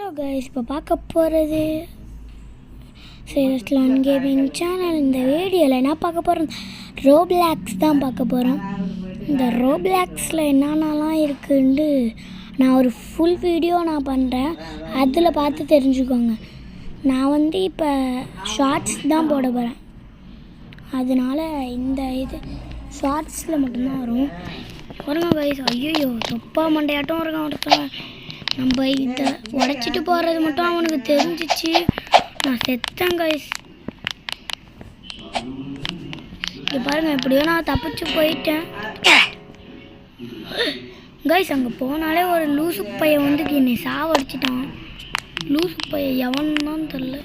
Hello guys, இப்போ பார்க்க போகிறது சேரஸ்லான் கேமிங் சேனல். இந்த வீடியோவில் என்ன பார்க்க போகிறோம், ரோப்ளாக்ஸ் தான் பார்க்க போகிறோம். இந்த ரோப்ளாக்ஸில் என்னென்னலாம் இருக்குன்னு நான் ஒரு ஃபுல் வீடியோ பண்ணுறேன், அதில் பார்த்து தெரிஞ்சுக்கோங்க. நான் இப்போ ஷார்ட்ஸ் தான் போட போகிறேன், அதனால் இந்த இது ஷார்ட்ஸில் மட்டும்தான் வரும். பாருங்க கைஸ், ஐயோ தொப்பா மண்டையாட்டம் இருக்கான் ஒருத்தவன். நம்ம இதை உடைச்சிட்டு போகிறது மட்டும் அவனுக்கு தெரிஞ்சிச்சு, நான் செத்தேன் கைஸ். இங்கே பாருங்கள், எப்படியோ நான் தப்பிச்சு போயிட்டேன் கைஸ். அங்கே போனாலே ஒரு லூசு பையன் என்னை சாவடிச்சிட்டான். லூசு பையன் எவன்னு தான் தெரில.